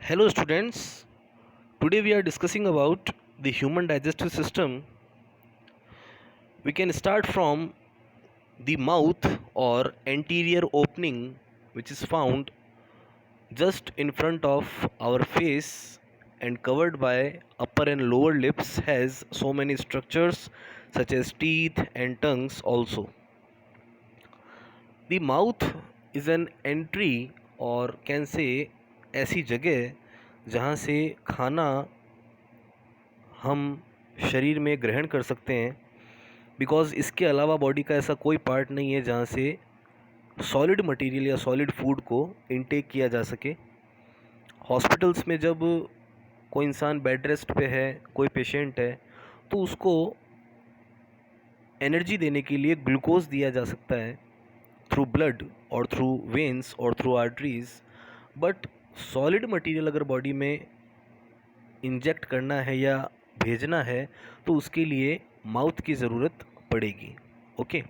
Hello students, today we are discussing about the human digestive system. We can start from the mouth or anterior opening, which is found just in front of our face and covered by upper and lower lips, has so many structures such as teeth and tongues also. The mouth is an entry or can say ऐसी जगह जहाँ से खाना हम शरीर में ग्रहण कर सकते हैं, बिकॉज़ इसके अलावा बॉडी का ऐसा कोई पार्ट नहीं है जहाँ से सॉलिड मटेरियल या सॉलिड फूड को इनटेक किया जा सके। हॉस्पिटल्स में जब कोई इंसान बेड रेस्ट पे है, कोई पेशेंट है, तो उसको एनर्जी देने के लिए ग्लूकोज दिया जा सकता है थ्रू ब्लड और थ्रू वेन्स और through arteries. But solid material अगर बॉडी में इंजेक्ट करना है या भेजना है तो उसके लिए माउथ की ज़रूरत पड़ेगी। Okay,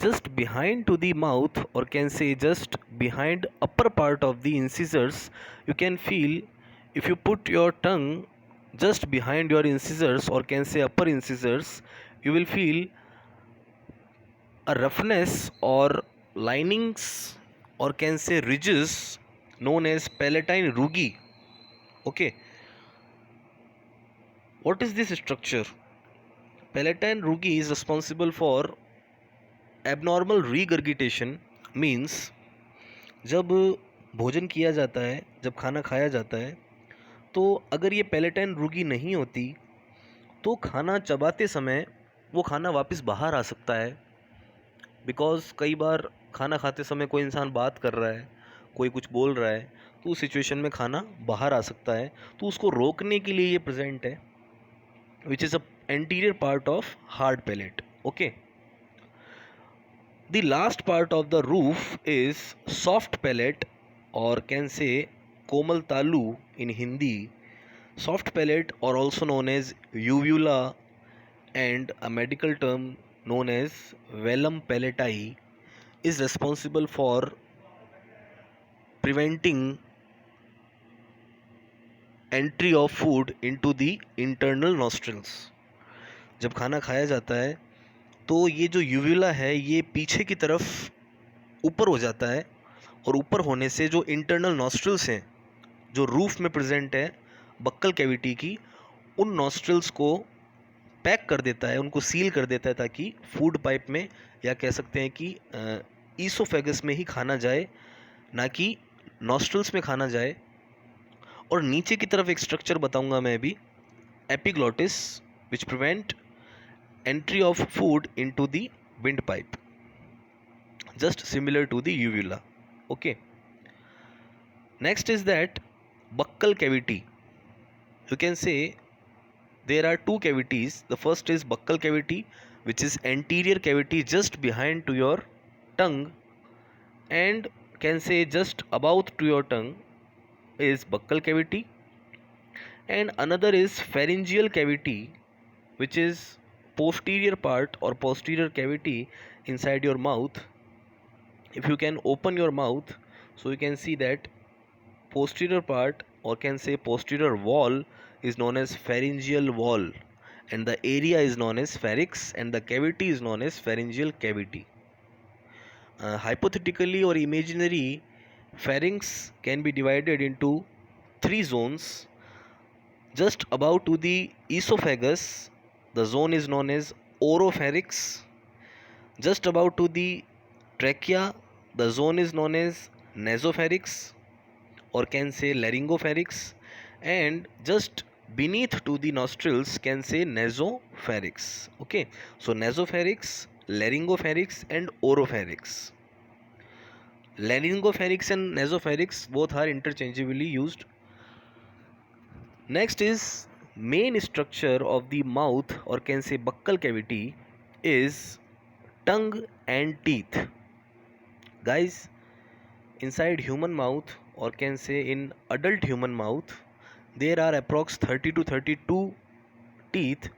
just behind to the mouth, or can say just behind upper part of the incisors, you can feel, if you put your tongue just behind your incisors or can say upper incisors, you will feel a roughness or linings or can say ridges known as palatine rugae. Okay, what is this structure? Palatine rugae is responsible for abnormal regurgitation, means जब भोजन किया जाता है, जब खाना खाया जाता है, तो अगर ये पैलेटाइन रुगी नहीं होती तो खाना चबाते समय वो खाना वापस बाहर आ सकता है। बिकॉज़ कई बार खाना खाते समय कोई इंसान बात कर रहा है, कोई कुछ बोल रहा है, तो उस सिचुएशन में खाना बाहर आ सकता है। तो उसको रोकने के लिए ये प्रेजेंट है, which is a anterior part of hard palate. Okay, the last part of the roof is soft palate or can say komal talu in Hindi. Soft palate, or also known as uvula, and a medical term known as velum palati, is responsible for preventing entry of food into the internal nostrils. जब खाना खाया जाता है तो ये जो uvula है ये पीछे की तरफ ऊपर हो जाता है, और ऊपर होने से जो इंटरनल नॉस्ट्रल्स हैं जो रूफ में प्रेजेंट है बक्कल कैविटी की, उन नॉस्ट्रल्स को पैक कर देता है, उनको सील कर देता है, ताकि फूड पाइप में या कह सकते हैं कि ईसोफेगस में ही खाना जाए, ना कि नॉस्ट्रल्स में खाना जाए। और नीचे की तरफ एक स्ट्रक्चर बताऊंगा मैं अभी, epiglottis, which prevent entry of food into the windpipe, just similar to the uvula. Okay, next is that buccal cavity. You can say there are two cavities. The first is buccal cavity, which is anterior cavity just behind to your tongue, and can say just above to your tongue is buccal cavity. And another is pharyngeal cavity, which is posterior part or posterior cavity inside your mouth. If you can open your mouth, so you can see that posterior part or can say posterior wall is known as pharyngeal wall, and the area is known as pharynx, and the cavity is known as pharyngeal cavity. Hypothetically or imaginary, pharynx can be divided into three zones. Just above to the esophagus, the zone is known as oropharynx. Just above to the trachea, the zone is known as nasopharynx or can say laryngopharynx, and just beneath to the nostrils can say nasopharynx. Okay, so nasopharynx, laryngopharynx and oropharynx. Laryngopharynx and nasopharynx both are interchangeably used. Next is main structure of the mouth or can say buccal cavity is tongue and teeth. Guys, inside human mouth or can say in adult human mouth there are approx 30 to 32 teeth.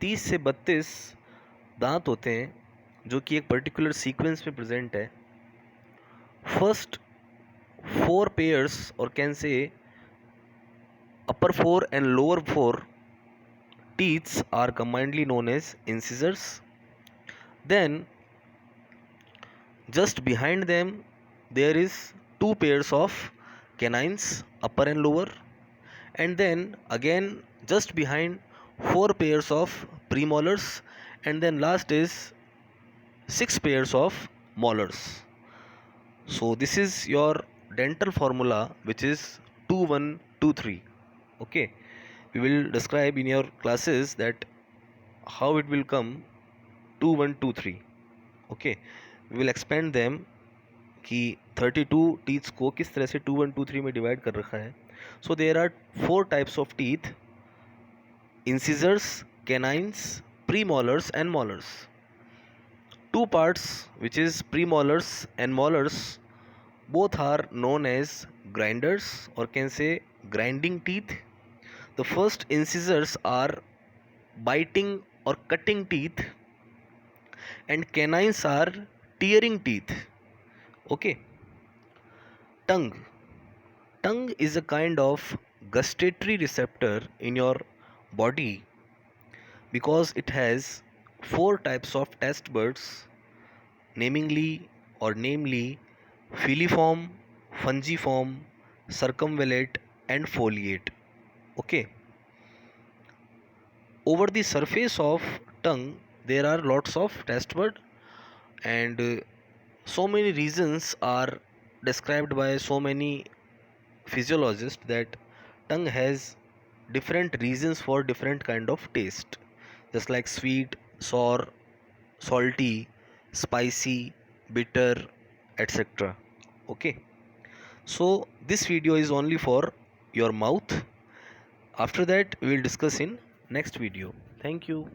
30 से 32 दांत होते हैं जो कि एक particular sequence में present है। First 4 pairs और can say upper 4 and lower 4 teeth are combinedly known as incisors. Then just behind them there is two pairs of canines, upper and lower, and then again just behind four pairs of premolars, and then last is six pairs of molars. So this is your dental formula, which is 2123. Okay, we will describe in your classes that how it will come 2123. Okay, we will expand them कि 32 teeths को किस तरह से 2 1 2 3 में divide कर रखा है. So there are 4 types of teeth: incisors, canines, premolars and molars. Two parts, which is premolars and molars, both are known as grinders, or can say grinding teeth. The first incisors are biting or cutting teeth, and canines are tearing teeth. Okay. Tongue. Tongue is a kind of gustatory receptor in your body because it has four types of taste buds, namely filiform, fungiform, circumvallate and foliate. Okay. Over the surface of tongue there are lots of taste bud, and so many reasons are described by so many physiologists that tongue has different reasons for different kind of taste, just like sweet, sour, salty, spicy, bitter, etc. Okay, so this video is only for your mouth. After that we will discuss in next video. Thank you.